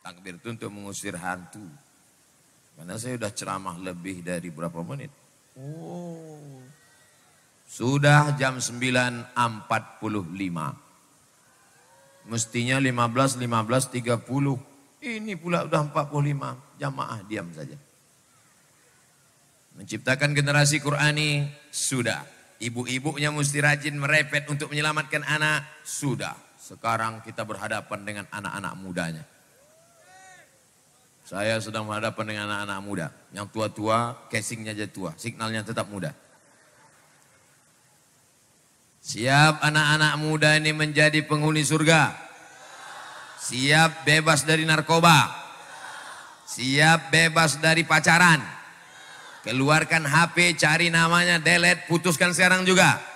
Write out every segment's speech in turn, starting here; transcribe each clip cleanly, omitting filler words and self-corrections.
Takbir itu untuk mengusir hantu. Karena saya sudah ceramah lebih dari berapa menit. Oh. Sudah jam 9.45. Mestinya 15.30. Ini pula udah 45. Jamaah diam saja. Menciptakan generasi Qurani sudah. Ibu-ibunya mesti rajin merepet untuk menyelamatkan anak sudah. Sekarang kita berhadapan dengan anak-anak mudanya. Saya sedang berhadapan dengan anak-anak muda. Yang tua-tua, casingnya aja tua, signalnya tetap muda. Siap anak-anak muda ini menjadi penghuni surga. Siap bebas dari narkoba. Siap bebas dari pacaran. Keluarkan HP, cari namanya, delete, putuskan sekarang juga.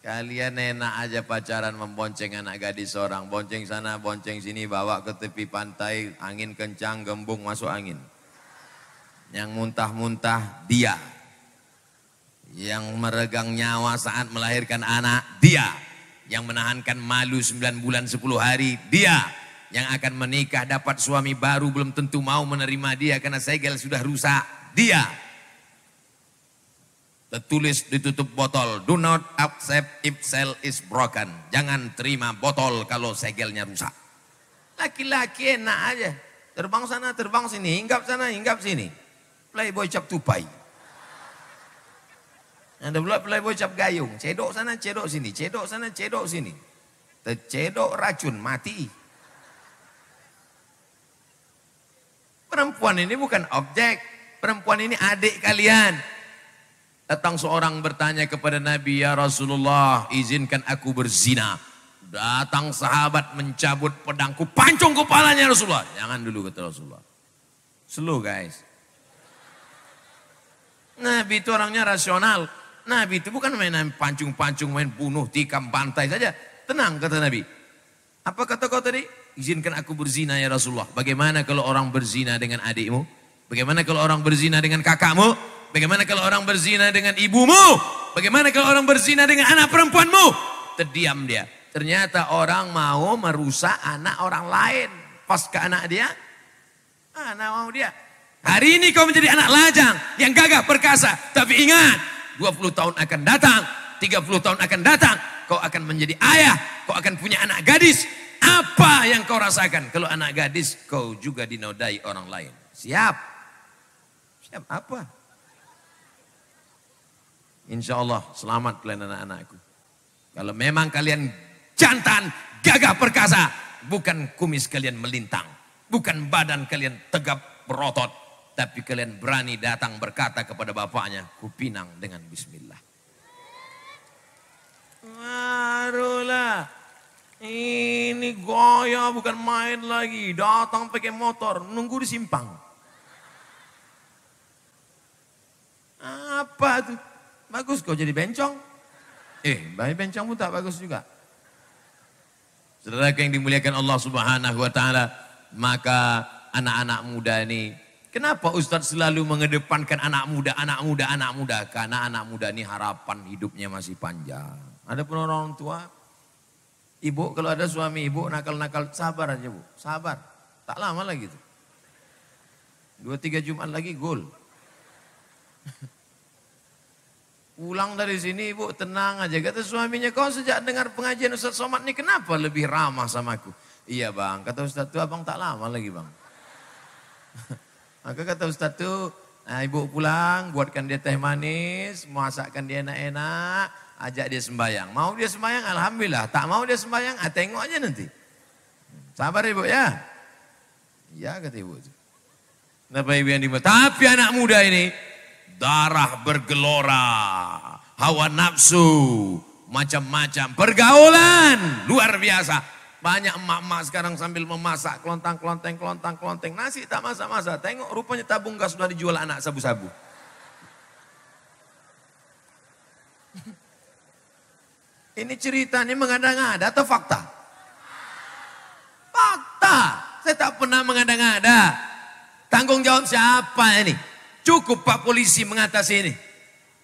Kalian enak aja pacaran membonceng anak gadis seorang. Bonceng sana, bonceng sini, bawa ke tepi pantai, angin kencang, gembung masuk angin. Yang muntah-muntah dia. Yang meregang nyawa saat melahirkan anak dia. Yang menahankan malu 9 bulan 10 hari dia. Yang akan menikah dapat suami baru belum tentu mau menerima dia karena segel sudah rusak dia. Tertulis ditutup botol, do not accept if seal is broken. Jangan terima botol kalau segelnya rusak. Laki-laki enak aja. Terbang sana, terbang sini, hinggap sana, hinggap sini. Playboy cap tupai. Ada pula playboy cap gayung. Cedok sana, cedok sini, cedok sana, cedok sini. Tercedok racun, mati. Perempuan ini bukan objek. Perempuan ini adik kalian. Datang seorang bertanya kepada Nabi, ya Rasulullah, izinkan aku berzina. Datang sahabat mencabut pedangku, pancung kepalanya Rasulullah. Jangan dulu kata Rasulullah. Slow guys. Nabi itu orangnya rasional. Nabi itu bukan main pancung-pancung, main bunuh, tikam, bantai saja. Tenang kata Nabi. Apa kata kau tadi? Izinkan aku berzina ya Rasulullah. Bagaimana kalau orang berzina dengan adikmu? Bagaimana kalau orang berzina dengan kakakmu? Bagaimana kalau orang berzina dengan ibumu? Bagaimana kalau orang berzina dengan anak perempuanmu? Terdiam dia. Ternyata orang mau merusak anak orang lain. Pas ke anak dia, anak mau dia. Hari ini kau menjadi anak lajang yang gagah perkasa. Tapi ingat, 20 tahun akan datang, 30 tahun akan datang. Kau akan menjadi ayah, kau akan punya anak gadis. Apa yang kau rasakan? Kalau anak gadis, kau juga dinodai orang lain. Siap? Siap apa? Insya Allah selamat kalian anak-anakku. Kalau memang kalian jantan, gagah perkasa, bukan kumis kalian melintang, bukan badan kalian tegap berotot, tapi kalian berani datang berkata kepada bapaknya, kupinang dengan bismillah. Barulah, ini goya bukan main lagi, datang pakai motor, nunggu di simpang. Apa tuh? Bagus kau jadi bencong. Bencong pun tak bagus juga. Saudara yang dimuliakan Allah Subhanahu wa taala, maka anak-anak muda ini, kenapa Ustadz selalu mengedepankan anak muda, anak muda, anak muda? Karena anak muda ini harapan hidupnya masih panjang. Ada pun orang tua, ibu kalau ada suami ibu nakal-nakal, sabar aja bu, sabar. Tak lama lagi tuh. 2-3 Jumat lagi gol. Pulang dari sini ibu tenang aja. Kata suaminya, kau sejak dengar pengajian Ustaz Somad ini kenapa lebih ramah sama aku? Iya bang, kata Ustaz tuh abang tak lama lagi bang. Maka kata Ustaz tuh, nah, ibu pulang buatkan dia teh manis, masakkan dia enak-enak, ajak dia sembahyang. Mau dia sembahyang alhamdulillah, tak mau dia sembahyang, tengok aja nanti. Sabar ibu ya. Iya kata ibu. Kenapa ibu yang dibuat? Tapi anak muda ini, darah bergelora, hawa nafsu, macam-macam, pergaulan luar biasa. Banyak emak-emak sekarang sambil memasak, klontang-klonteng, nasi tak masak-masak. Tengok rupanya tabung gas sudah dijual anak sabu-sabu. Ini ceritanya mengada-ngada atau fakta? Fakta, saya tak pernah mengada-ngada. Tanggung jawab siapa ini? Cukup Pak Polisi mengatasi ini.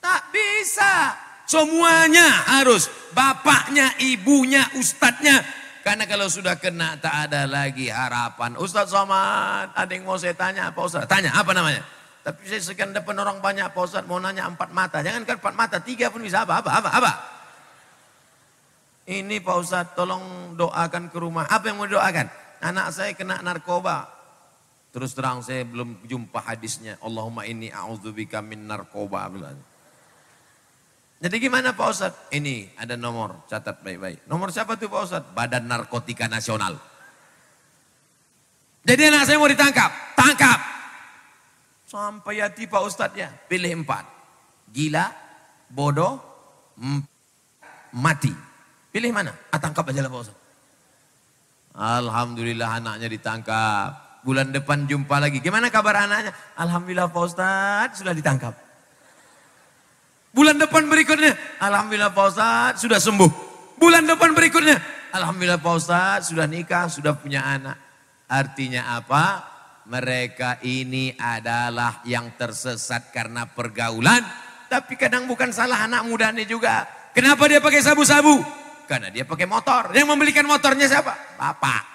Tak bisa. Semuanya harus. Bapaknya, ibunya, ustadznya. Karena kalau sudah kena tak ada lagi harapan. Ustadz Somad, ada yang mau saya tanya apa Ustadz? Tanya, apa namanya? Tapi saya sekian depan orang banyak Pak Ustadz mau nanya 4 mata. Jangan kan 4 mata, 3 pun bisa apa? Ini Pak Ustadz tolong doakan ke rumah. Apa yang mau doakan? Anak saya kena narkoba. Terus terang saya belum jumpa hadisnya. Allahumma inni a'udzubika min narkoba. Jadi gimana Pak Ustadz? Ini ada nomor, catat baik-baik. Nomor siapa tuh Pak Ustadz? Badan Narkotika Nasional. Jadi anak saya mau ditangkap. Tangkap. Sampai hati Pak Ustadz ya. Pilih 4. Gila, bodoh, mati. Pilih mana? Tangkap aja lah Pak Ustadz. Alhamdulillah anaknya ditangkap. Bulan depan jumpa lagi. Gimana kabar anaknya? Alhamdulillah Pak Ustadz sudah ditangkap. Bulan depan berikutnya. Alhamdulillah Pak Ustadz sudah sembuh. Bulan depan berikutnya. Alhamdulillah Pak Ustadz sudah nikah, sudah punya anak. Artinya apa? Mereka ini adalah yang tersesat karena pergaulan. Tapi kadang bukan salah anak muda ini juga. Kenapa dia pakai sabu-sabu? Karena dia pakai motor. Yang membelikan motornya siapa? Bapak.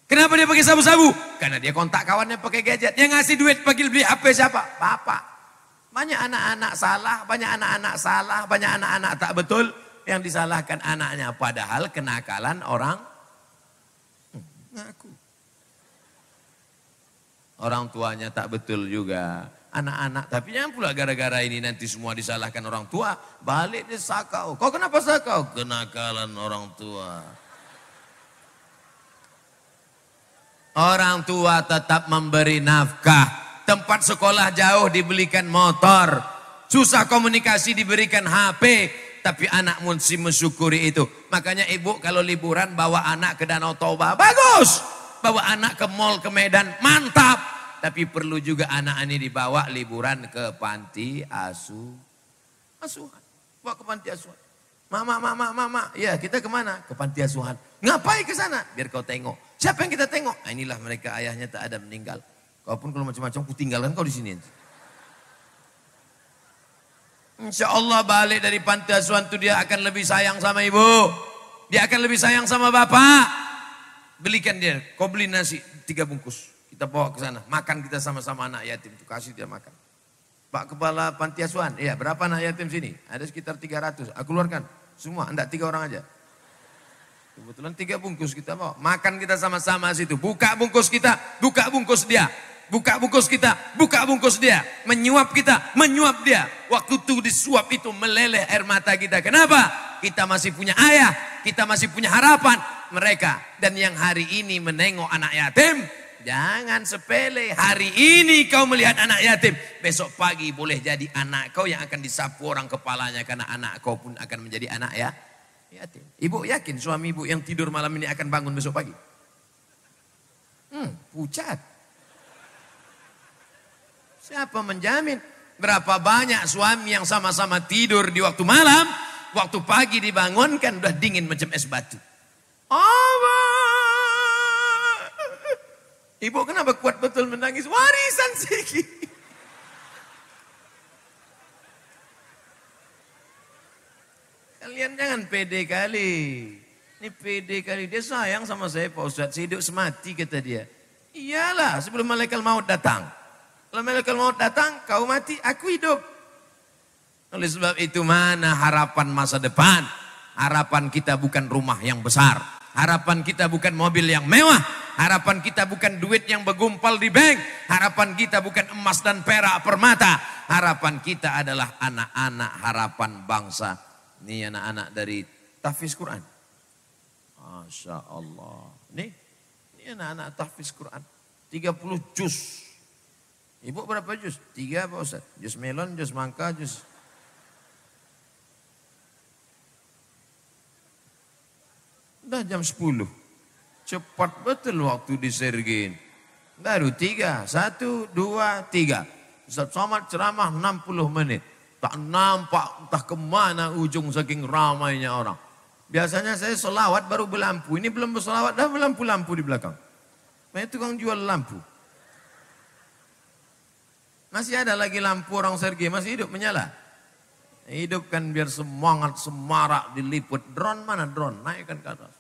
Kenapa dia pakai sabu-sabu? Karena dia kontak kawannya pakai gadget. Yang ngasih duit pagi beli HP siapa? Bapak. Banyak anak-anak salah, banyak anak-anak salah, banyak anak-anak tak betul. Yang disalahkan anaknya. Padahal kenakalan orang ngaku. Orang tuanya tak betul juga. Anak-anak, tapi jangan pula gara-gara ini nanti semua disalahkan orang tua. Balik dia sakau. Kau kenapa sakau? Kenakalan orang tua. Orang tua tetap memberi nafkah. Tempat sekolah jauh dibelikan motor. Susah komunikasi diberikan HP. Tapi anak mesti mensyukuri itu. Makanya ibu kalau liburan bawa anak ke Danau Toba. Bagus. Bawa anak ke mall, ke Medan. Mantap. Tapi perlu juga anak ini dibawa liburan ke panti asuhan. Bawa ke panti asuhan. Mama. Ya kita kemana? Ke panti asuhan. Ngapain ke sana? Biar kau tengok. Siapa yang kita tengok? Nah, inilah mereka ayahnya tak ada meninggal. Kau pun kalau macam-macam ku tinggalkan kau di sini. Insya Allah balik dari panti asuhan itu dia akan lebih sayang sama ibu. Dia akan lebih sayang sama bapak. Belikan dia. Kau beli nasi 3 bungkus. Kita bawa ke sana. Makan kita sama-sama anak yatim. Itu kasih dia makan. Pak Kepala Panti Asuhan. Iya berapa anak yatim sini? Ada sekitar 300. Aku keluarkan. Semua. Enggak 3 orang aja. Kebetulan 3 bungkus kita bawa. Makan kita sama-sama situ. Buka bungkus kita, buka bungkus dia. Buka bungkus kita, buka bungkus dia. Menyuap kita, menyuap dia. Waktu itu disuap itu meleleh air mata kita. Kenapa? Kita masih punya ayah, kita masih punya harapan. Mereka dan yang hari ini menengok anak yatim. Jangan sepele. Hari ini kau melihat anak yatim. Besok pagi boleh jadi anak kau yang akan disapu orang kepalanya. Karena anak kau pun akan menjadi anak yatim. Ibu yakin suami ibu yang tidur malam ini akan bangun besok pagi? Pucat. Siapa menjamin? Berapa banyak suami yang sama-sama tidur di waktu malam, waktu pagi dibangunkan udah dingin macam es batu. Ibu kenapa kuat betul menangis? Warisan sedikit. Kalian jangan pede kali. Ini pede kali. Dia sayang sama saya Pak Ustadz. Saya hidup semati kata dia. Iyalah sebelum malaikat maut datang. Kalau malaikat maut datang, kau mati, aku hidup. Oleh sebab itu mana harapan masa depan? Harapan kita bukan rumah yang besar. Harapan kita bukan mobil yang mewah. Harapan kita bukan duit yang bergumpal di bank. Harapan kita bukan emas dan perak permata. Harapan kita adalah anak-anak harapan bangsa. Ini anak-anak dari tahfiz Quran. Masya Allah. Ini anak-anak tahfiz Quran. 30 juz. Ibu berapa juz? 3 Pak Ustaz. Juz melon, juz mangga, juz. Udah jam 10. Cepat betul waktu disergin. Baru 3. 1, 2, 3. Ustaz Somad ceramah 60 menit. Tak nampak entah kemana ujung saking ramainya orang. Biasanya saya selawat baru berlampu. Ini belum berselawat dah berlampu-lampu di belakang. Banyak tukang jual lampu. Masih ada lagi lampu orang sergi, masih hidup menyala. Hidupkan biar semangat, semarak, diliput. Drone mana drone? Naikkan ke atas.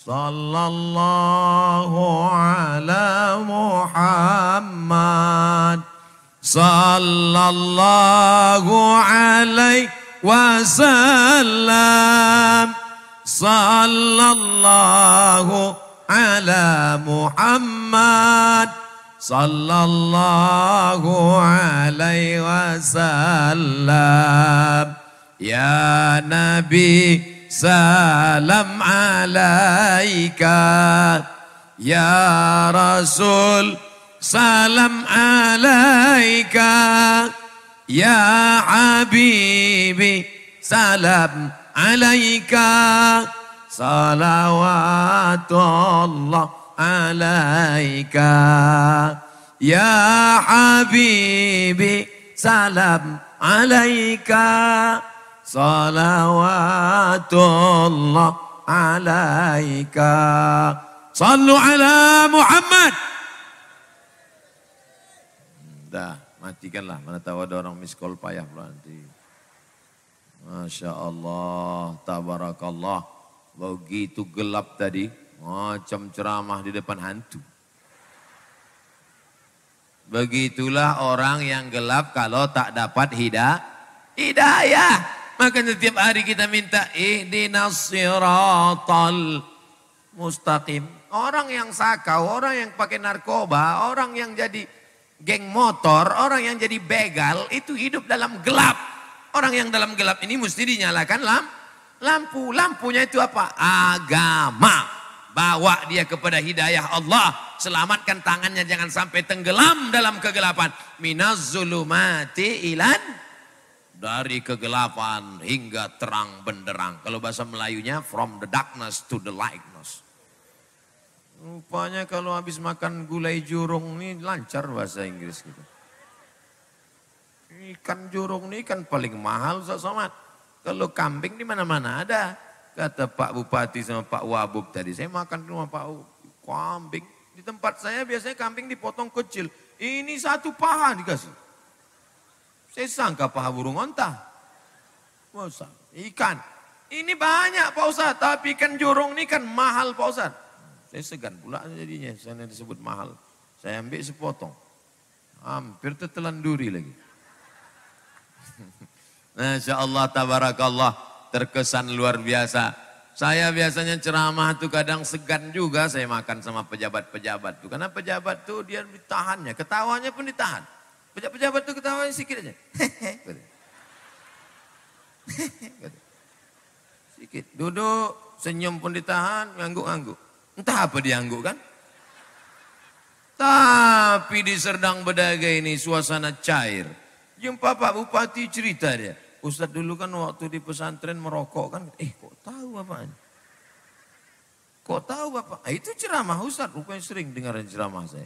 Sallallahu ala Muhammad. Sallallahu alaihi wasallam. Sallallahu ala Muhammad. Sallallahu alaihi wasallam. Ya Nabi salam alaika. Ya Rasul salam alaika. Ya Habibi salam alaika. Salawatullah alaika. Ya Habibi salam alaika. Salawatullah alaika. Sallu ala Muhammad. Dah, matikanlah. Mana tahu ada orang miss call payah pula nanti. Masya Allah, tabarakallah. Begitu gelap tadi, macam ceramah di depan hantu. Begitulah orang yang gelap kalau tak dapat hidayah. Maka setiap hari kita minta ihdinas siratal mustaqim. Orang yang sakau, orang yang pakai narkoba, orang yang jadi geng motor, orang yang jadi begal, itu hidup dalam gelap. Orang yang dalam gelap ini mesti dinyalakan lampu. Lampunya itu apa? Agama. Bawa dia kepada hidayah Allah. Selamatkan tangannya jangan sampai tenggelam dalam kegelapan. Minaz zulumati ilan. Dari kegelapan hingga terang benderang. Kalau bahasa Melayunya from the darkness to the lightness. Rupanya kalau habis makan gulai jurung ini lancar bahasa Inggris gitu. Ikan jurung ini kan paling mahal Ustaz Somad. Kalau kambing di mana-mana ada. Kata Pak Bupati sama Pak Wabub tadi, saya makan di rumah Pak kambing. Di tempat saya biasanya kambing dipotong kecil. Ini satu paha dikasih. Saya sangka paha burung onta. Ustaz, ikan. Ini banyak Pak Ustaz, tapi ikan jurung ini kan mahal Pak Ustaz. Saya segan pula jadinya, sana disebut mahal. Saya ambil sepotong. Hampir tertelan duri lagi. Masya Allah, tabarakallah, terkesan luar biasa. Saya biasanya ceramah tuh kadang segan juga saya makan sama pejabat-pejabat tuh. Karena pejabat tuh dia ditahannya, ketawanya pun ditahan. Pejabat tuh ketawanya sedikit aja. Sedikit, duduk, senyum pun ditahan, ngangguk-ngangguk. Entah apa dia ngangguk kan. Tapi di Serdang Bedagai ini suasana cair. Jumpa Pak Bupati cerita dia. Ustaz dulu kan waktu di pesantren merokok kan. Kok tahu Bapak? Kok tahu Bapak? Itu ceramah Ustaz, rupanya sering dengarin ceramah saya.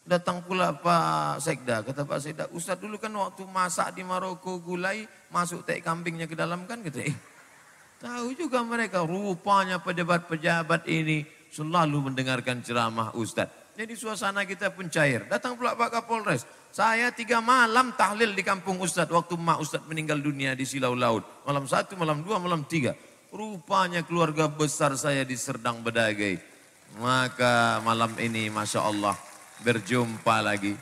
Datang pula Pak Sekda, kata Pak Sekda, Ustaz dulu kan waktu masak di Maroko gulai, masuk teh kambingnya ke dalam kan. Kata, tahu juga mereka, rupanya pejabat-pejabat ini selalu mendengarkan ceramah Ustaz. Jadi suasana kita pun cair. Datang pula Pak Kapolres. Saya 3 malam tahlil di kampung Ustaz. Waktu mak Ustaz meninggal dunia di Silau Laut. Malam 1, malam 2, malam 3. Rupanya keluarga besar saya di Serdang Bedagai. Maka malam ini Masya Allah berjumpa lagi.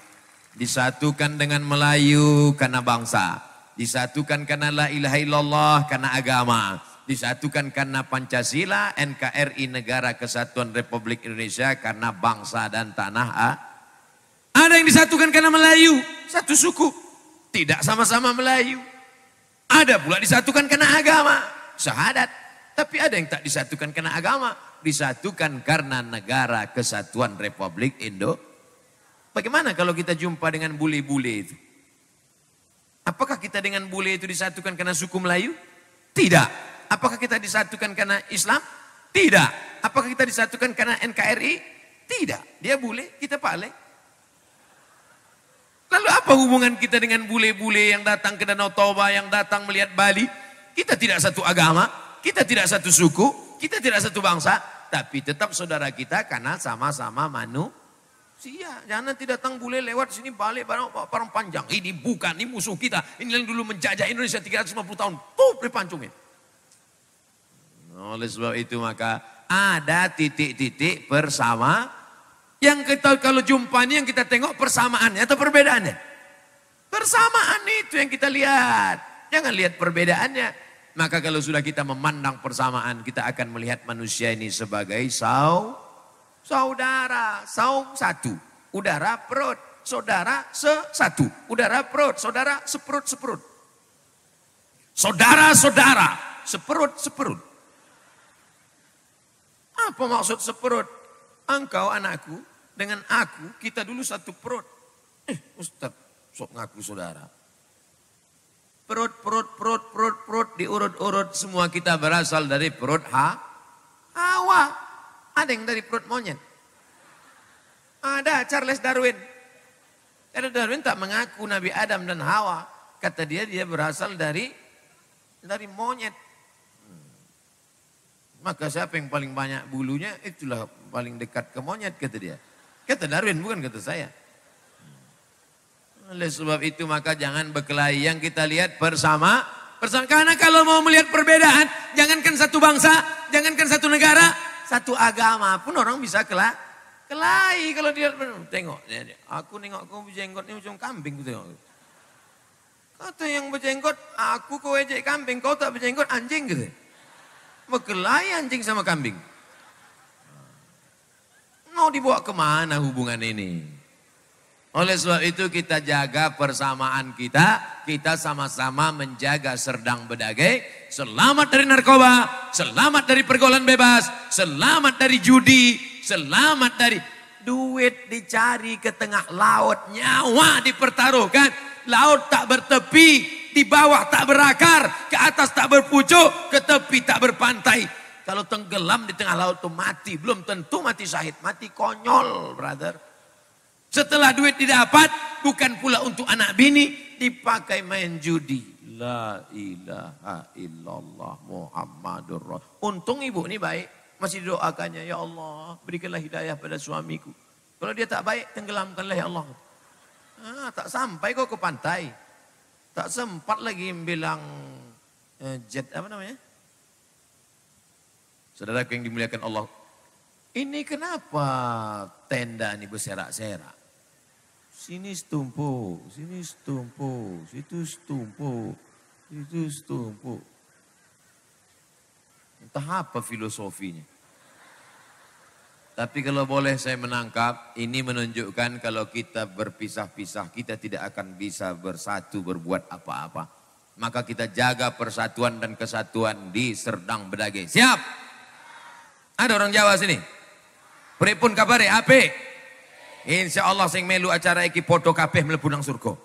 Disatukan dengan Melayu karena bangsa. Disatukan karena la ilaha illallah karena agama. Disatukan karena Pancasila, NKRI Negara Kesatuan Republik Indonesia karena bangsa dan tanah. Ada yang disatukan karena Melayu, satu suku, tidak sama-sama Melayu. Ada pula disatukan karena agama, syahadat. Tapi ada yang tak disatukan karena agama, disatukan karena Negara Kesatuan Republik Indo. Bagaimana kalau kita jumpa dengan bule-bule itu? Apakah kita dengan bule itu disatukan karena suku Melayu? Tidak. Apakah kita disatukan karena Islam? Tidak. Apakah kita disatukan karena NKRI? Tidak. Dia bule, kita pale. Lalu apa hubungan kita dengan bule-bule yang datang ke Danau Toba, yang datang melihat Bali? Kita tidak satu agama, kita tidak satu suku, kita tidak satu bangsa, tapi tetap saudara kita karena sama-sama Sia, jangan nanti datang bule lewat sini balik barang panjang. Ini bukan, ini musuh kita. Ini yang dulu menjajah Indonesia 350 tahun. Tuh, dipancungin. Oleh sebab itu maka ada titik-titik bersama. Yang kita kalau jumpa ini yang kita tengok persamaannya atau perbedaannya. Persamaan itu yang kita lihat. Jangan lihat perbedaannya. Maka kalau sudah kita memandang persamaan, kita akan melihat manusia ini sebagai saudara, saum satu. Udara, perut, saudara, satu. Udara, perut, saudara, seperut. Saudara-saudara, seperut. Apa maksud seperut? Engkau anakku, dengan aku, kita dulu satu perut. Ustaz, sok ngaku saudara. Perut, diurut-urut. Semua kita berasal dari perut Hawa. Ada yang dari perut monyet. Ada Charles Darwin. Charles Darwin tak mengaku Nabi Adam dan Hawa. Kata dia berasal dari monyet. Maka siapa yang paling banyak bulunya, itulah paling dekat ke monyet, kata dia. Kata Darwin, bukan kata saya. Oleh sebab itu maka jangan berkelahi, yang kita lihat bersama. Karena kalau mau melihat perbedaan, jangankan satu bangsa, jangankan satu negara, satu agama pun orang bisa kelahi. Kalau dia tengok, aku nengok kau berjenggot ini macam kambing. Kata yang berjenggot, aku kau ejek kambing, kau tak berjenggot anjing gitu. Berkelahi anjing sama kambing. Mau dibawa kemana hubungan ini? Oleh sebab itu kita jaga persamaan kita sama-sama menjaga Serdang Bedagai, selamat dari narkoba, selamat dari pergaulan bebas, selamat dari judi, selamat dari duit dicari ke tengah laut, nyawa dipertaruhkan, laut tak bertepi, di bawah tak berakar, ke atas tak berpucuk, ke tepi tak berpantai. Kalau tenggelam di tengah laut itu mati, belum tentu mati syahid, mati konyol, brother. Setelah duit didapat, bukan pula untuk anak bini, dipakai main judi. La ilaha illallah Muhammadur Rasul. Untung ibu ini baik, masih didoakannya, ya Allah berikanlah hidayah pada suamiku. Kalau dia tak baik, tenggelamkanlah ya Allah. Tak sampai kok ke pantai. Tak sempat lagi bilang jet apa namanya? Saudara yang dimuliakan Allah. Ini kenapa tenda ini berserak-serak? Sini setumpuk, situ setumpuk. Entah apa filosofinya. Tapi kalau boleh saya menangkap, ini menunjukkan kalau kita berpisah-pisah, kita tidak akan bisa bersatu berbuat apa-apa. Maka kita jaga persatuan dan kesatuan di Serdang Bedagai. Siap? Ada orang Jawa sini? Pripun kabare apik? Insya Allah sing melu acara iki podo kabeh mlebu nang surga.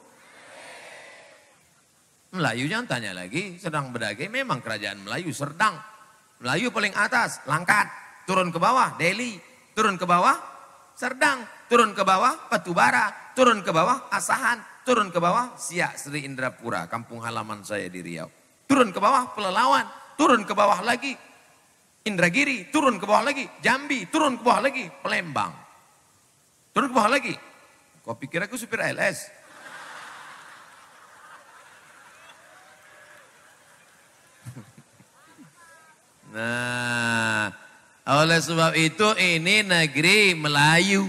Melayu jangan tanya lagi, Serdang Bedagai memang kerajaan Melayu, Serdang. Melayu paling atas, Langkat, turun ke bawah, Delhi, turun ke bawah, Serdang, turun ke bawah, Batubara, turun ke bawah, Asahan, turun ke bawah, Siak, Sri Indrapura, kampung halaman saya di Riau. Turun ke bawah, Pelelawan, turun ke bawah lagi, Indragiri, turun ke bawah lagi, Jambi, turun ke bawah lagi, Palembang. Turun ke bawah lagi. Kau pikir aku supir ALS? Nah, oleh sebab itu ini negeri Melayu.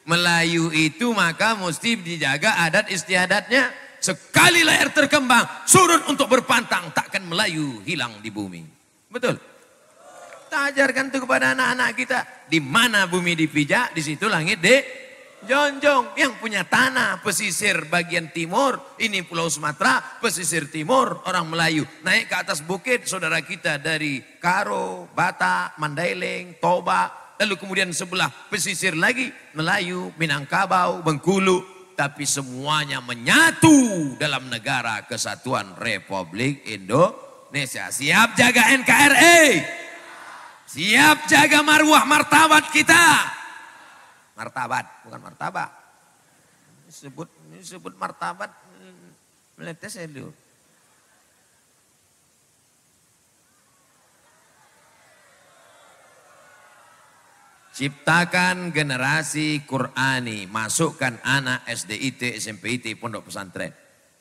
Melayu itu maka mesti dijaga adat istiadatnya. Sekali layar terkembang, surut untuk berpantang, takkan Melayu hilang di bumi. Betul? Kita ajarkan itu kepada anak-anak kita. Di mana bumi dipijak, di situ langit jonjong. Yang punya tanah pesisir bagian timur, ini Pulau Sumatera, pesisir timur orang Melayu. Naik ke atas bukit saudara kita dari Karo, Batak, Mandailing, Toba. Lalu kemudian sebelah pesisir lagi Melayu, Minangkabau, Bengkulu. Tapi semuanya menyatu dalam negara kesatuan Republik Indonesia. Siap jaga NKRI? Siap jaga marwah martabat kita? Martabat, bukan martabak. Ini sebut martabat, meletes saya dulu. Ciptakan generasi Qur'ani, masukkan anak SDIT, SMPIT, pondok pesantren.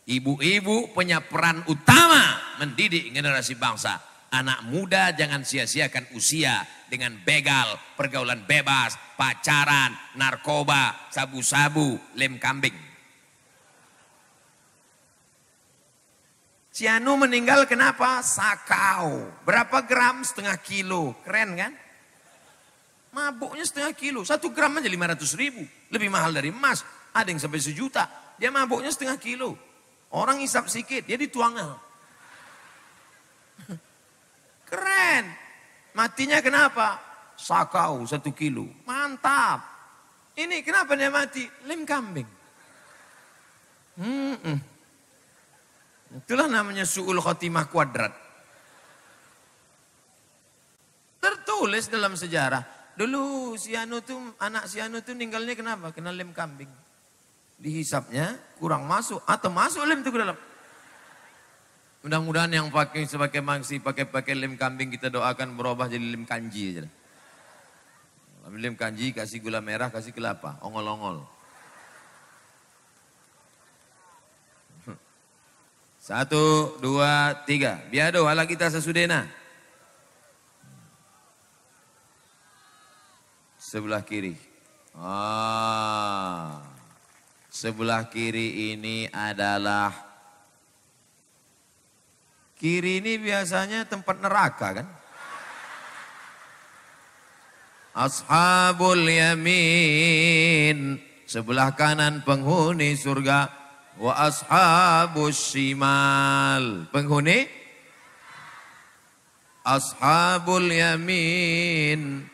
Ibu-ibu punya peran utama mendidik generasi bangsa. Anak muda jangan sia-siakan usia dengan begal, pergaulan bebas, pacaran, narkoba, sabu-sabu, lem kambing. Ciano meninggal kenapa? Sakau. Berapa gram? Setengah kilo. Keren kan? Mabuknya setengah kilo. 1 gram aja 500.000. Lebih mahal dari emas. Ada yang sampai 1 juta. Dia mabuknya setengah kilo. Orang hisap sikit, dia dituangnya. Keren. Matinya kenapa? Sakau 1 kilo. Mantap. Ini kenapa dia mati? Lem kambing. Itulah namanya su'ul khotimah kuadrat. Tertulis dalam sejarah. Dulu anak Sianu tuh ninggalnya kenapa? Kena lem kambing. Dihisapnya kurang masuk atau masuk lem itu ke dalam. Mudah-mudahan yang sebagai mangsi pakai lem kambing kita doakan berubah jadi lem kanji aja. Ambil lem kanji, kasih gula merah, kasih kelapa, ongol-ongol. 1, 2, 3. Biado ala kita sesudena. Sebelah kiri. Sebelah kiri ini adalah, kiri ini biasanya tempat neraka kan? Ashabul yamin, sebelah kanan penghuni surga. Wa ashabus shimal, penghuni ashabul yamin,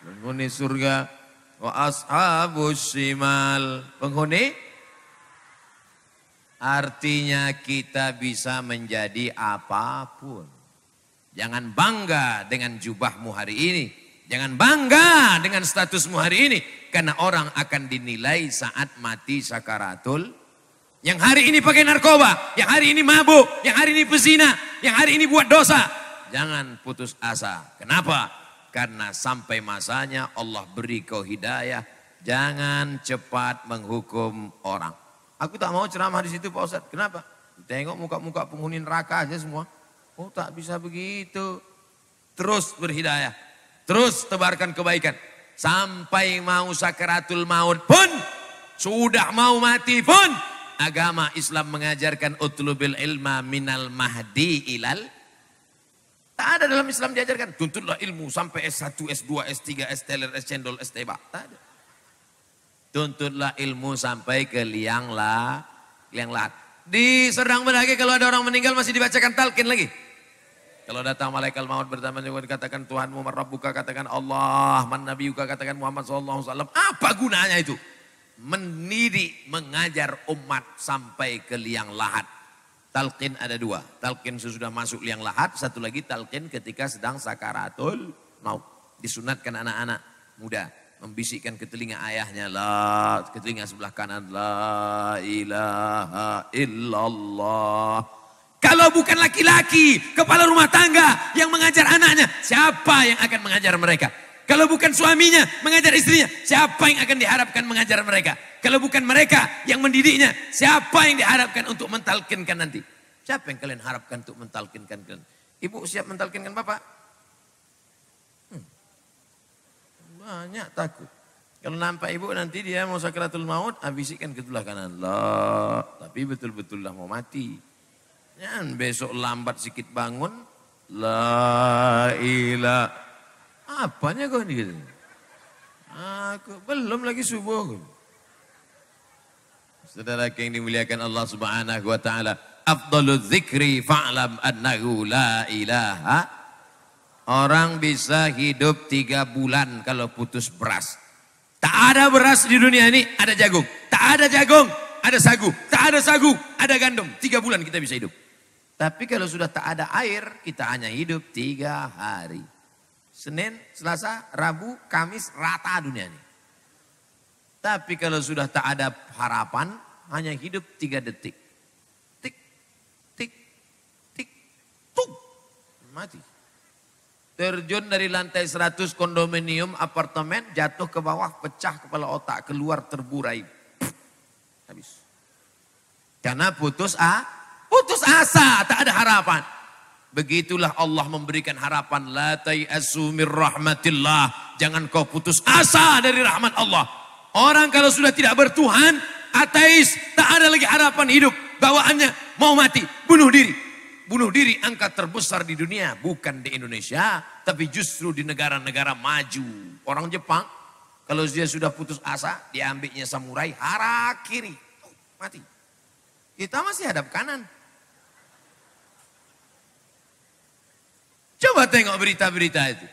penghuni surga. Wa ashabus shimal, penghuni. Artinya kita bisa menjadi apapun. Jangan bangga dengan jubahmu hari ini. Jangan bangga dengan statusmu hari ini. Karena orang akan dinilai saat mati sakaratul. Yang hari ini pakai narkoba, yang hari ini mabuk, yang hari ini pezina, yang hari ini buat dosa. Jangan putus asa. Kenapa? Karena sampai masanya Allah beri kau hidayah. Jangan cepat menghukum orang. Aku tak mau ceramah di situ Pak Ustadz. Kenapa? Tengok muka-muka penghuni neraka aja semua. Oh tak bisa begitu. Terus berhidayah. Terus tebarkan kebaikan. Sampai mau sakaratul maut pun. Sudah mau mati pun. Agama Islam mengajarkan utlubil ilma minal mahdi ilal. Tak ada dalam Islam diajarkan. Tuntutlah ilmu sampai S1, S2, S3, S-teler, S-cendol, S-teba. Tak ada. Tuntutlah ilmu sampai ke liang lahat. Di Serdang Bedagai kalau ada orang meninggal masih dibacakan talqin lagi. Kalau datang malaikat maut bertanya dikatakan Tuhanmu Rabbuka, katakan Allah, man nabiyuka, katakan Muhammad SAW. Apa gunanya itu? Mendidik, mengajar umat sampai ke liang lahat. Talqin ada 2. Talqin sesudah masuk liang lahat. Satu lagi talqin ketika sedang sakaratul maut. Disunatkan anak-anak muda. Membisikkan ke telinga ayahnya. Ke telinga sebelah kanan. La ilaha illallah. Kalau bukan laki-laki, kepala rumah tangga yang mengajar anaknya. Siapa yang akan mengajar mereka? Kalau bukan suaminya mengajar istrinya. Siapa yang akan diharapkan mengajar mereka? Kalau bukan mereka yang mendidiknya. Siapa yang diharapkan untuk mentalkinkan nanti? Siapa yang kalian harapkan untuk mentalkinkan kalian? Ibu siap mentalkinkan bapak? Banyak takut. Kalau nampak ibu nanti dia mau sakaratul maut, habisikan ke sebelah kanan. Lah, tapi betul-betul lah mau mati. Jangan besok lambat sedikit bangun. La ilah. Apanya kau ini? Aku belum lagi subuh. Saudara yang dimuliakan Allah Subhanahu wa taala, afdhalul dzikri fa'lam annahu la ilaha. Orang bisa hidup 3 bulan kalau putus beras. Tak ada beras di dunia ini, ada jagung. Tak ada jagung, ada sagu. Tak ada sagu, ada gandum. 3 bulan kita bisa hidup. Tapi kalau sudah tak ada air, kita hanya hidup 3 hari. Senin, Selasa, Rabu, Kamis, rata dunia ini. Tapi kalau sudah tak ada harapan, hanya hidup 3 detik. Tik, tik, tik, tuk. Mati. Terjun dari lantai 100 kondominium apartemen, jatuh ke bawah, pecah kepala otak, keluar terburai. Habis. Karena putus asa, tak ada harapan. Begitulah Allah memberikan harapan. La tayasu mir rahmatillah. Jangan kau putus asa dari rahmat Allah. Orang kalau sudah tidak bertuhan, ateis, tak ada lagi harapan hidup. Bawaannya mau mati, bunuh diri. Bunuh diri angka terbesar di dunia, bukan di Indonesia, tapi justru di negara-negara maju. Orang Jepang, kalau dia sudah putus asa, diambilnya samurai, harakiri, mati. Kita masih hadap kanan. Coba tengok berita-berita itu.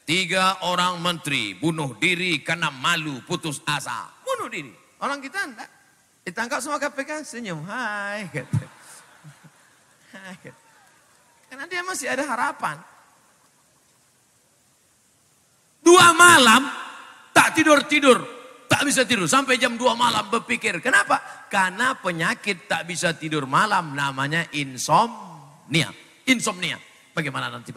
3 orang menteri bunuh diri karena malu, putus asa. Bunuh diri. Orang kita enggak. Ditangkap sama KPK, senyum. Hai. Karena dia masih ada harapan. 2 malam tak tidur-tidur. Tak bisa tidur sampai jam 2 malam berpikir. Kenapa? Karena penyakit tak bisa tidur malam namanya insomnia. Insomnia. Bagaimana nanti.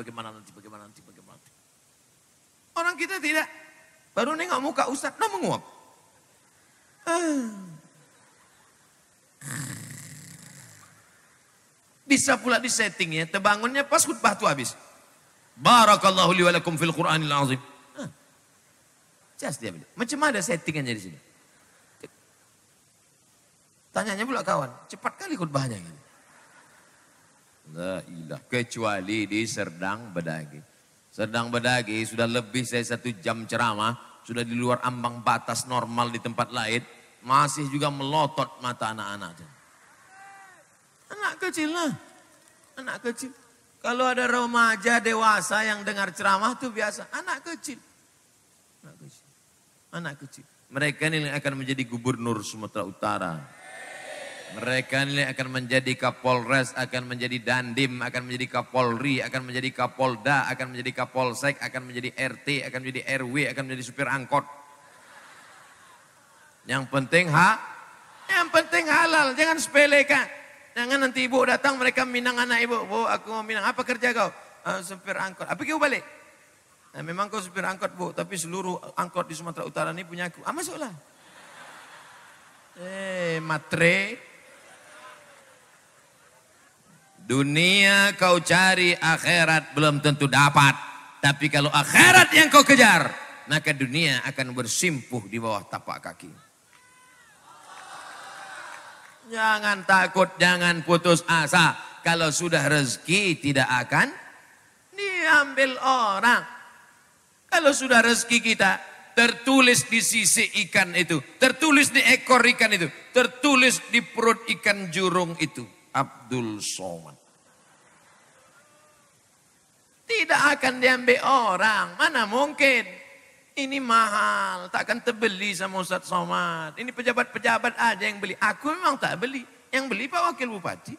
Orang kita tidak. Baru nengok muka Ustaz, nah menguap. Bisa pula di settingnya, terbangunnya pas khutbah itu habis. Barakallahu li wa lakum fil Qur'anil azim. Jas dia bilang, macam ada settingannya di sini. Tanyanya pula kawan, cepat kali khutbahnya. La ilah, kecuali di Serdang Bedagi. Serdang Bedagi sudah lebih saya 1 jam ceramah, sudah di luar ambang batas normal di tempat lain, masih juga melotot mata anak-anak. Anak kecil lah, anak kecil. Kalau ada remaja dewasa yang dengar ceramah itu biasa, anak kecil. Anak kecil. Mereka ini akan menjadi gubernur Sumatera Utara. Mereka ini akan menjadi Kapolres, akan menjadi Dandim, akan menjadi Kapolri, akan menjadi Kapolda, akan menjadi Kapolsek, akan menjadi RT, akan menjadi RW, akan menjadi supir angkot. Yang penting halal, jangan sepelekan. Jangan nanti ibu datang mereka minang anak ibu. Bu, aku mau minang. Apa kerja kau? Supir angkot. Apa kau balik? Nah, memang kau supir angkot bu, tapi seluruh angkot di Sumatera Utara ini punya aku. Masuklah. Matre. Dunia kau cari, akhirat belum tentu dapat. Tapi kalau akhirat yang kau kejar, maka dunia akan bersimpuh di bawah tapak kaki. Jangan takut, jangan putus asa. Kalau sudah rezeki tidak akan diambil orang. Kalau sudah rezeki kita tertulis di sisi ikan itu, tertulis di ekor ikan itu, tertulis di perut ikan jurung itu. Abdul Somad. Tidak akan diambil orang, mana mungkin. Ini mahal, takkan terbeli sama Ustaz Somad. Ini pejabat-pejabat aja yang beli. Aku memang tak beli. Yang beli Pak Wakil Bupati.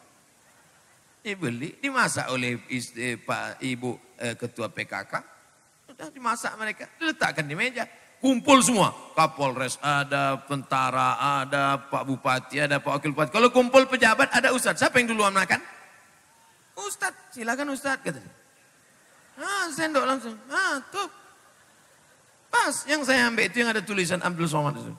Dibeli, dimasak oleh Pak Ibu Ketua PKK. Sudah dimasak mereka, diletakkan di meja. Kumpul semua. Kapolres ada, tentara ada, Pak Bupati ada, Pak Wakil Bupati. Kalau kumpul pejabat ada Ustaz. Siapa yang duluan makan? Ustaz, silakan Ustaz. Kata dia. Sendok langsung. Tuh. Pas, yang saya ambil itu yang ada tulisan Abdul Somad itu.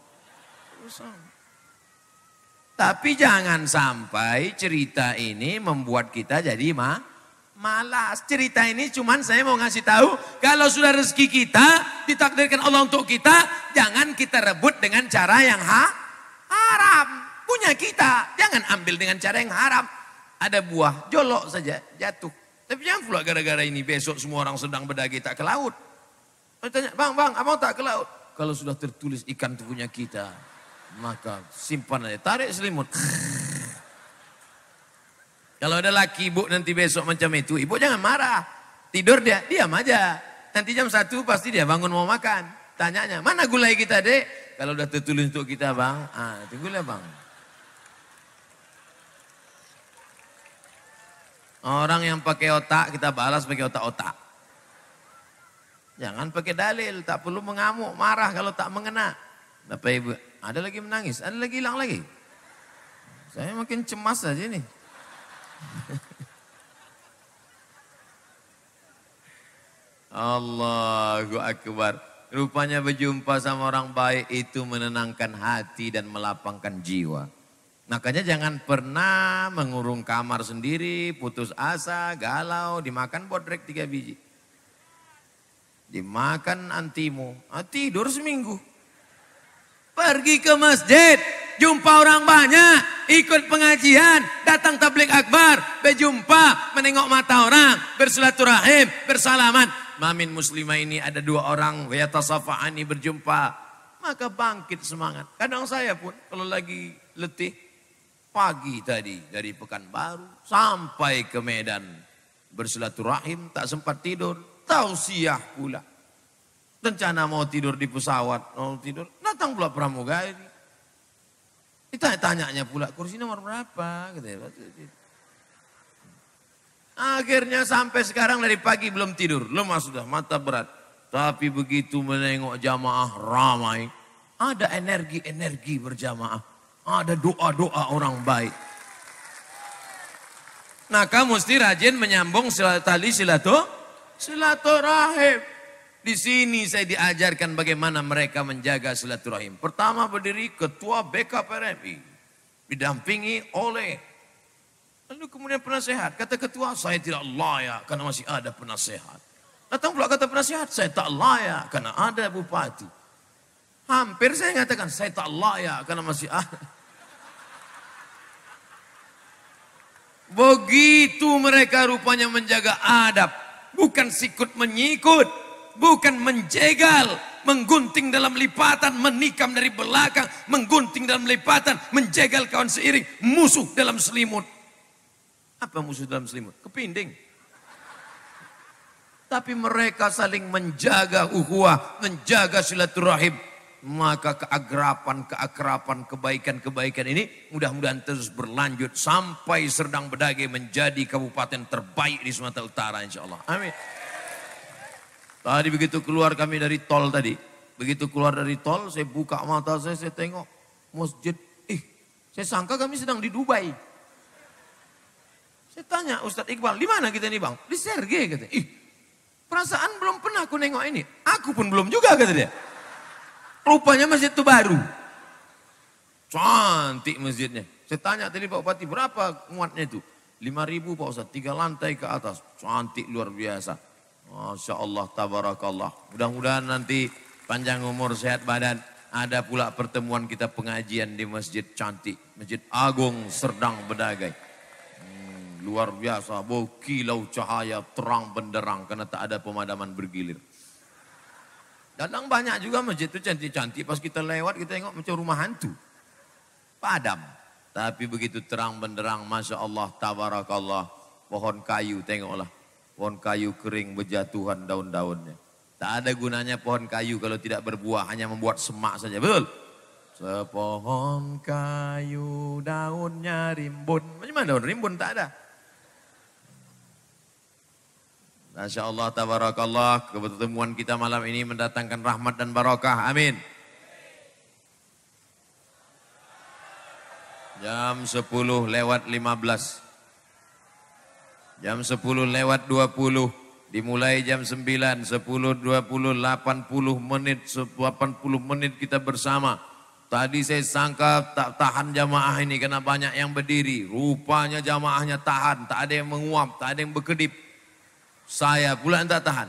Tapi jangan sampai cerita ini membuat kita jadi malas. Cerita ini cuman saya mau ngasih tahu, kalau sudah rezeki kita, ditakdirkan Allah untuk kita, jangan kita rebut dengan cara yang haram. Punya kita, jangan ambil dengan cara yang haram. Ada buah, jolok saja, jatuh. Tapi jangan pula gara-gara ini besok semua orang sedang berdagi tak ke laut. Tanya, bang, abang tak ke laut? Kalau sudah tertulis ikan itu punya kita, maka simpan aja, tarik selimut. Kalau ada laki ibu nanti besok macam itu, ibu jangan marah. Tidur dia, diam aja. Nanti jam 1 pasti dia bangun mau makan. Tanyanya, mana gulai kita dek? Kalau udah tertulis untuk kita bang, itu gulai bang. Orang yang pakai otak, kita balas pakai otak-otak. Jangan pakai dalil, tak perlu mengamuk, marah kalau tak mengena. Bapak Ibu, ada lagi menangis, ada lagi hilang lagi. Saya makin cemas saja nih. Allahu Akbar. Rupanya berjumpa sama orang baik itu menenangkan hati dan melapangkan jiwa. Makanya jangan pernah mengurung kamar sendiri, putus asa, galau, dimakan bodrek 3 biji. Dimakan antimu, tidur seminggu. Pergi ke masjid, jumpa orang banyak, ikut pengajian, datang tabligh akbar, berjumpa, menengok mata orang, bersilaturahim, bersalaman. Mamin muslimah ini ada 2 orang, yatasafa'ani berjumpa, maka bangkit semangat. Kadang saya pun kalau lagi letih, pagi tadi dari Pekanbaru sampai ke Medan, bersilaturahim, tak sempat tidur, tausiah pula. Rencana mau tidur di pesawat, mau tidur, datang pula pramugari. Tanya pula, kursi nomor berapa? Akhirnya sampai sekarang dari pagi belum tidur, lemah sudah, mata berat. Tapi begitu menengok jamaah ramai, ada energi-energi berjamaah, ada doa-doa orang baik. Maka mesti rajin menyambung tali silaturahim. Di sini saya diajarkan bagaimana mereka menjaga silaturahim. Pertama berdiri ketua BKPRMI, didampingi oleh, lalu kemudian penasehat. Kata ketua, saya tidak layak karena masih ada penasehat. Datang pula kata penasehat, saya tak layak karena ada bupati. Hampir saya mengatakan, saya tak layak karena masih ada. Begitu mereka rupanya menjaga adab. Bukan sikut menyikut. Bukan menjegal, menggunting dalam lipatan, menikam dari belakang, menggunting dalam lipatan, menjegal kawan seiring, musuh dalam selimut. Apa musuh dalam selimut? Kepinding. Tapi mereka saling menjaga ukhuwah, menjaga silaturahim. Maka keakraban, kebaikan-kebaikan ini mudah-mudahan terus berlanjut sampai Serdang Bedagai menjadi kabupaten terbaik di Sumatera Utara, insya Allah. Amin. Tadi begitu keluar kami dari tol tadi. Begitu keluar dari tol, saya buka mata saya tengok masjid. Saya sangka kami sedang di Dubai. Saya tanya Ustadz Iqbal, di mana kita ini bang? Di Sergei kata. Perasaan belum pernah aku nengok ini. Aku pun belum juga kata dia. Rupanya masjid itu baru. Cantik masjidnya. Saya tanya tadi Pak Bupati, berapa muatnya itu? 5.000 Pak Ustadz, 3 lantai ke atas. Cantik luar biasa. Masya Allah, tabarakallah. Mudah-mudahan nanti panjang umur, sehat badan. Ada pula pertemuan kita pengajian di masjid cantik. Masjid Agung Serdang Bedagai. Luar biasa, bau kilau cahaya terang benderang karena tak ada pemadaman bergilir. Datang banyak juga masjid itu cantik-cantik. Pas kita lewat kita tengok macam rumah hantu. Padam. Tapi begitu terang benderang, Masya Allah, tabarakallah. Pohon kayu tengoklah. Pohon kayu kering berjatuhan daun-daunnya. Tak ada gunanya pohon kayu kalau tidak berbuah, hanya membuat semak saja, betul? Sepohon kayu daunnya rimbun. Macam mana daun rimbun? Tak ada. Masya Allah, tabarakallah, kepertemuan kita malam ini mendatangkan rahmat dan barakah. Amin. Jam 10:15. Jam 10:20, dimulai jam 9, 10:20, 80 menit, 80 menit kita bersama. Tadi saya sangka tak tahan jamaah ini karena banyak yang berdiri. Rupanya jamaahnya tahan, tak ada yang menguap, tak ada yang berkedip. Saya pula yang tak tahan.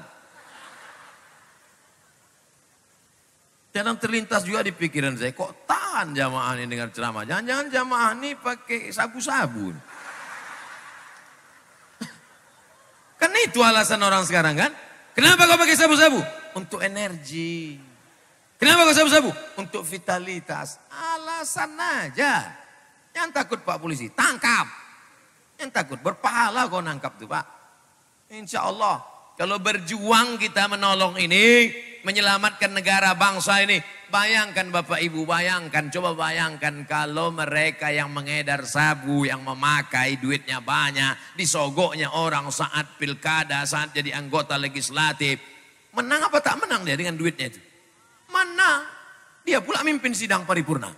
Kadang terlintas juga di pikiran saya, kok tahan jamaah ini dengar ceramah. Jangan-jangan jamaah ini pakai sabu-sabu. Kan itu alasan orang sekarang kan. Kenapa kau pakai sabu-sabu? Untuk energi. Kenapa kau sabu-sabu? Untuk vitalitas. Alasan aja. Yang takut Pak Polisi, tangkap. Yang takut berpahala kau nangkap tuh Pak. Insya Allah. Kalau berjuang kita menolong ini, menyelamatkan negara bangsa ini. Bayangkan Bapak Ibu, bayangkan, coba bayangkan kalau mereka yang mengedar sabu, yang memakai duitnya banyak, disogoknya orang saat pilkada, saat jadi anggota legislatif. Menang apa tak menang dia dengan duitnya itu? Menang. Dia pula mimpin sidang paripurna.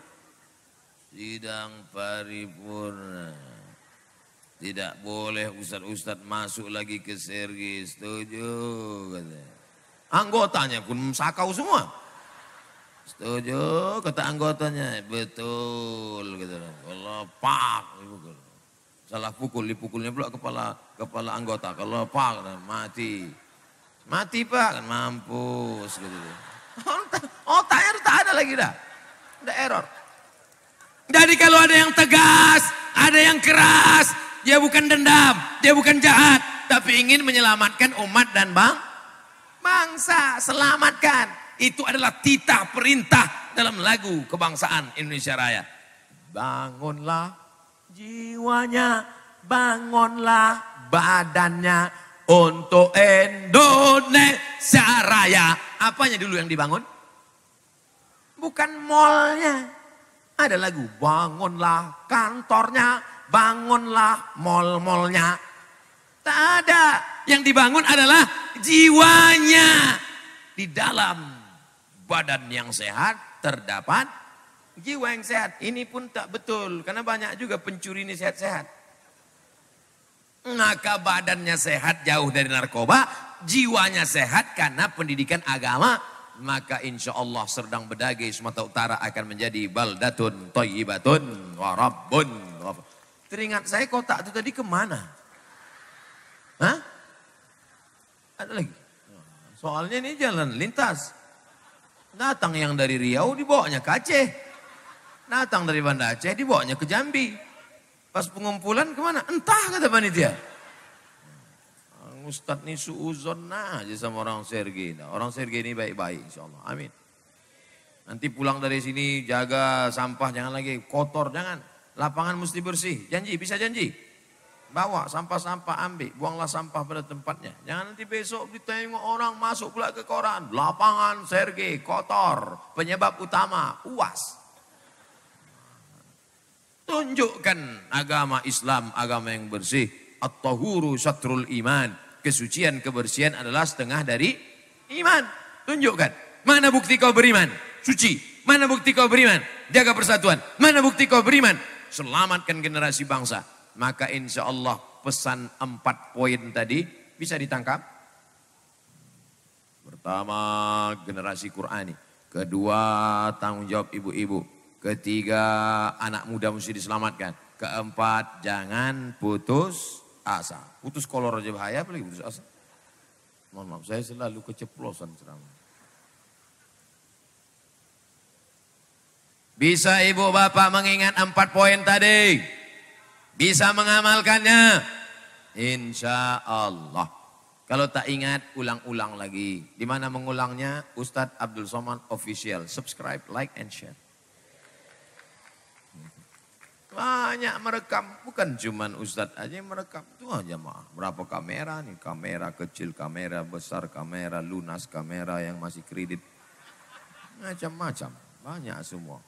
Sidang paripurna. Tidak boleh ustadz-ustadz masuk lagi ke Sergei, setuju katanya. Anggotanya pun sakau semua. Setuju kata anggotanya, betul gitu. Kalau pak, salah pukul, dipukulnya pula kepala anggota. Kalau pak, mati. Mati pak, kan mampus gitu. Otaknya tak ada lagi dah. Udah error. Jadi kalau ada yang tegas, ada yang keras, dia bukan dendam, dia bukan jahat, tapi ingin menyelamatkan umat dan bangsa, selamatkan. Itu adalah titah perintah dalam lagu kebangsaan Indonesia Raya. Bangunlah jiwanya, bangunlah badannya untuk Indonesia Raya. Apanya dulu yang dibangun? Bukan mallnya. Ada lagu, bangunlah kantornya, bangunlah mall-mallnya. Tak ada. Yang dibangun adalah jiwanya. Di dalam badan yang sehat terdapat jiwa yang sehat. Ini pun tak betul, karena banyak juga pencuri ini sehat-sehat. Maka badannya sehat jauh dari narkoba, jiwanya sehat karena pendidikan agama. Maka insya Allah Serdang Bedagai Sumatera Utara akan menjadi baldatun thayyibatun wa rabbun. Teringat saya kotak itu tadi kemana? Hah? Ada lagi? Soalnya ini jalan lintas. Datang yang dari Riau dibawanya ke Aceh. Datang dari Banda Aceh dibawanya ke Jambi. Pas pengumpulan kemana? Entah kata panitia. Ustadz ini suuzon aja sama orang Sergei. Nah, orang Sergei ini baik-baik insya Allah. Amin. Nanti pulang dari sini jaga sampah, jangan lagi kotor, jangan. Lapangan mesti bersih. Janji, bisa janji. Bawa sampah-sampah, ambil, buanglah sampah pada tempatnya. Jangan nanti besok ditengok orang masuk pula ke koran. Lapangan Sergei kotor, penyebab utama UAS. Tunjukkan agama Islam, agama yang bersih. At-tahuru syatrul iman. Kesucian, kebersihan adalah setengah dari iman. Tunjukkan. Mana bukti kau beriman? Suci. Mana bukti kau beriman? Jaga persatuan. Mana bukti kau beriman? Selamatkan generasi bangsa. Maka insya Allah pesan 4 poin tadi bisa ditangkap. Pertama, generasi Qurani. Kedua, tanggung jawab ibu-ibu. Ketiga, anak muda mesti diselamatkan. Keempat, jangan putus asa. Putus kolor aja bahaya, apalagi putus asa. Mohon maaf, saya selalu keceplosan ceramah. Bisa ibu bapak mengingat 4 poin tadi? Bisa mengamalkannya? Insya Allah. Kalau tak ingat, ulang-ulang lagi. Di mana mengulangnya? Ustadz Abdul Somad Official. Subscribe, like, and share. Banyak merekam, bukan cuman Ustadz aja yang merekam. Itu aja mah. Berapa kamera nih? Kamera kecil, kamera besar, kamera lunas, kamera yang masih kredit. Macam-macam, banyak semua.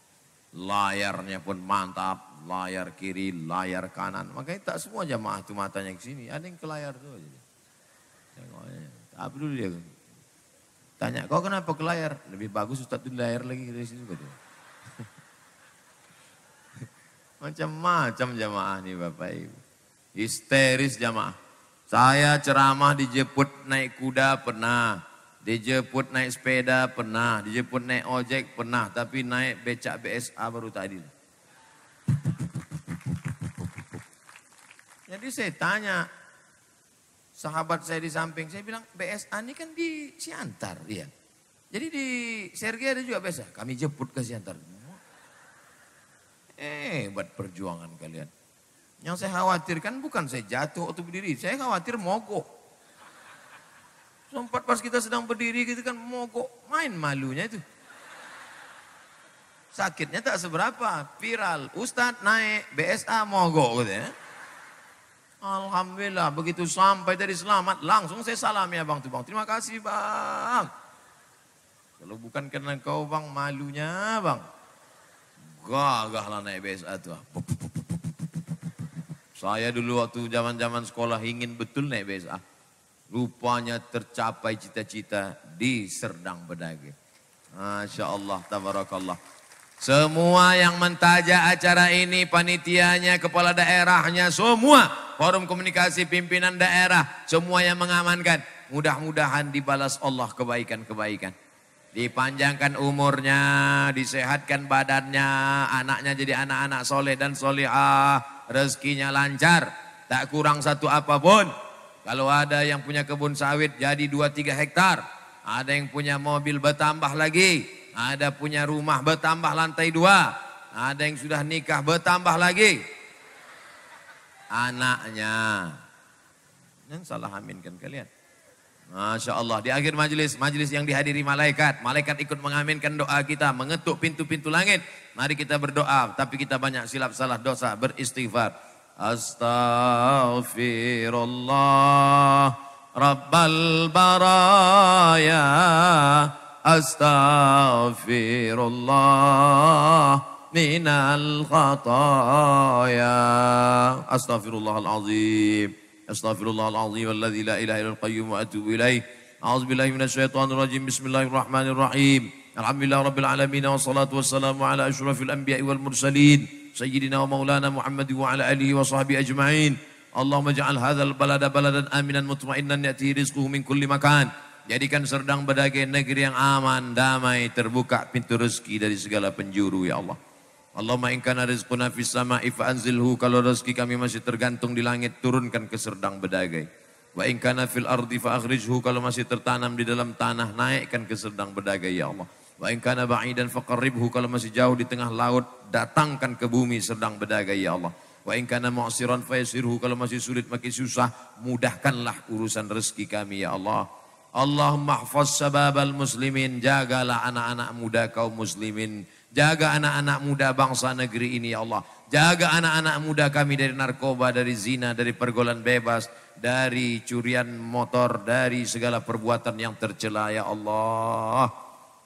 Layarnya pun mantap, layar kiri, layar kanan. Makanya tak semua jamaah itu matanya ke sini, ada yang ke layar tuh aja. Tengoknya, apa dulu dia? Tanya, kau kenapa ke layar? Lebih bagus Ustadz di layar lagi dari situ katanya. Macam-macam jamaah nih Bapak Ibu. Histeris jamaah. Saya ceramah dijemput naik kuda pernah. Dijemput naik sepeda pernah. Dijemput naik ojek pernah. Tapi naik becak BSA baru tadi. Jadi saya tanya. Sahabat saya di samping. Saya bilang BSA ini kan di Siantar. Ya. Jadi di Sergei ada juga BSA. Kami jemput ke Siantar. Hebat perjuangan kalian. Yang saya khawatirkan bukan saya jatuh atau berdiri. Saya khawatir mogok. Sempat pas kita sedang berdiri gitu kan mogok. Main malunya itu. Sakitnya tak seberapa. Viral. Ustadz naik BSA mogok gitu ya. Alhamdulillah begitu sampai tadi selamat. Langsung saya salam ya bang tuh bang. Terima kasih bang. Kalau bukan karena kau bang malunya bang. Gagahlah naik BSA tuh. Saya dulu waktu zaman-zaman sekolah ingin betul naik BSA. Rupanya tercapai cita-cita di Serdang Bedagai. Masya Allah, tabarakallah. Semua yang mentaja acara ini, panitianya, kepala daerahnya, semua. Forum komunikasi pimpinan daerah, semua yang mengamankan. mudah-mudahan dibalas Allah kebaikan-kebaikan. Dipanjangkan umurnya, disehatkan badannya, anaknya jadi anak-anak soleh dan solehah, rezekinya lancar, tak kurang satu apapun. Kalau ada yang punya kebun sawit jadi 2-3 hektar, ada yang punya mobil bertambah lagi, ada punya rumah bertambah lantai 2, ada yang sudah nikah bertambah lagi. Anaknya, yang salah aminkan kalian. Masya Allah, di akhir majelis yang dihadiri malaikat ikut mengaminkan doa kita, mengetuk pintu-pintu langit. Mari kita berdoa, tapi kita banyak silap salah dosa, beristighfar. Astaghfirullah Rabbal baraya, astaghfirullah minal khataya, astaghfirullahalazim. Astaghfirullahaladzim walladzi la ilaha illal qayyum wa atubu ilaih. A'udzubillahi minasyaitonir rajim. Bismillahirrahmanirrahim. Alhamdulillahi rabbil alamin wassalatu wassalamu ala asyrafil anbiya'i wal mursalin sayyidina wa maulana Muhammad wa ala alihi wa sahbihi ajma'in. Allahumma ja'al hadzal balada baladan aminan mutma'innan ya'tihi rizquhu min kulli makan. Jadikan Serdang Bedagai negeri yang aman, damai, terbuka pintu rezeki dari segala penjuru ya Allah. Allahumma in kana rizquna fis sama'i fa'anzilhu, kalau rezeki kami masih tergantung di langit, turunkan ke Serdang Bedagai. Wa in kana fil ardi fa'akhrijhu, kalau masih tertanam di dalam tanah, naikkan ke Serdang Bedagai ya Allah. Wa in kana ba'idan faqarribhu, kalau masih jauh di tengah laut, datangkan ke bumi Serdang Bedagai ya Allah. Wa in kana mu'siran fayasirhu, kalau masih sulit makin susah, mudahkanlah urusan rezeki kami ya Allah. Allahumma hafaz sababal muslimin, jagalah anak-anak muda kaum muslimin. Jaga anak-anak muda bangsa negeri ini ya Allah. Jaga anak-anak muda kami dari narkoba, dari zina, dari pergaulan bebas, dari curian motor, dari segala perbuatan yang tercela ya Allah.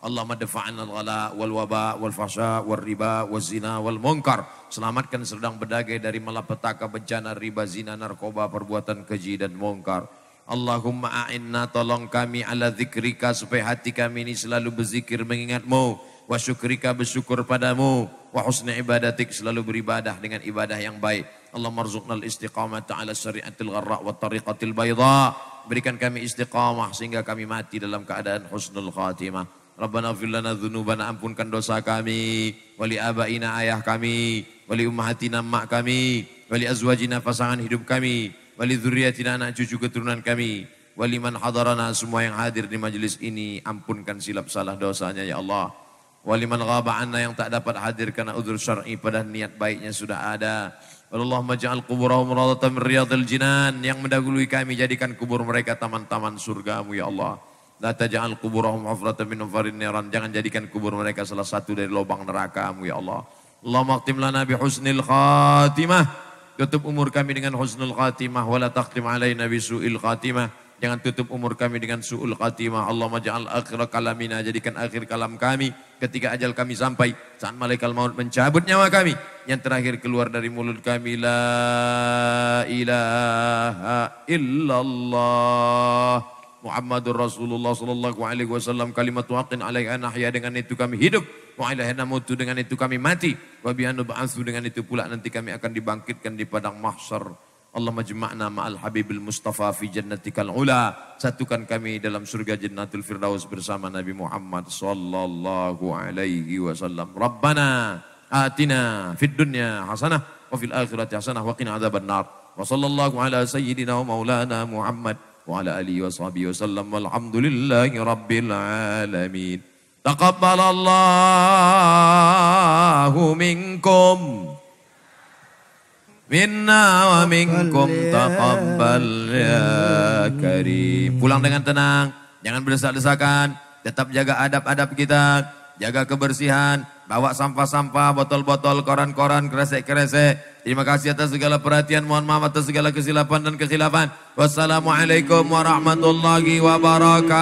Allahumma dafa'an al-ghala wal waba wal fahsya wal riba wal zina wal munkar. Selamatkan Serdang Bedagai dari malapetaka bencana riba, zina, narkoba, perbuatan keji dan munkar. Allahumma a'inna, tolong kami ala zikrika, supaya hati kami ini selalu berzikir mengingatmu. Wa syukrika, bersyukur padamu. Wa husni ibadatik, selalu beribadah dengan ibadah yang baik. Allahumma rzuqnal istiqamata ala syariatil gharra wa tariqatil bayda. Berikan kami istiqamah sehingga kami mati dalam keadaan husnul khatimah. Rabbana ighfir lana dzunubana, ampunkan dosa kami, wali abaina, ayah kami, wali ummahatina, mak kami, wali azwajina, pasangan hidup kami, wali dzurriyyatina, anak cucu keturunan kami, wali man hadarana, semua yang hadir di majelis ini, ampunkan silap salah dosanya ya Allah. Waliman ghaba anna, yang tak dapat hadir karena udzur syar'i, pada niat baiknya sudah ada. Allahumma ja'al quburahum rawdatan min riyadil jinan, yang mendahului kami jadikan kubur mereka taman-taman surgamu ya Allah. La taj'al quburahum hufratan min hufarin niran, jangan jadikan kubur mereka salah satu dari lubang nerakamu ya Allah. Allahumma khtim lana bi husnil khatimah, tutup umur kami dengan husnul khatimah, wala takhtim alaina bi su'il khatimah. Jangan tutup umur kami dengan su'ul khatimah. Allahumma ja'al akhir kalamina, jadikan akhir kalam kami ketika ajal kami sampai, saat malaikat maut mencabut nyawa kami, yang terakhir keluar dari mulut kami, la ilaha illallah Muhammadur Rasulullah sallallahu alaihi wasallam, kalimatu haqqin alaiha nahya, dengan itu kami hidup, wa ilaiha namutu, dengan itu kami mati, wa bi'an nub'atsu, dengan itu pula nanti kami akan dibangkitkan di padang mahsyar. Allahumma jma'na ma'al habibil mustafa fi jannatikal ula, satukan kami dalam surga jannatul firdaus bersama Nabi Muhammad sallallahu alaihi wasallam. Rabbana atina fid dunya hasanah wa fil akhirati hasanah wa qina adzabannar. Wa sallallahu ala sayyidina wa maulana Muhammad wa ala alihi wa sahbihi wasallam, walhamdulillahi rabbil alamin. Taqabbalallahu minkum minna wa minkum taqabbal ya karim. Pulang dengan tenang, jangan berdesak-desakan, tetap jaga adab-adab kita, jaga kebersihan, bawa sampah-sampah, botol-botol, koran-koran, kresek-kresek. Terima kasih atas segala perhatian, mohon maaf atas segala kesilapan dan kekhilafan. Wassalamualaikum warahmatullahi wabarakatuh.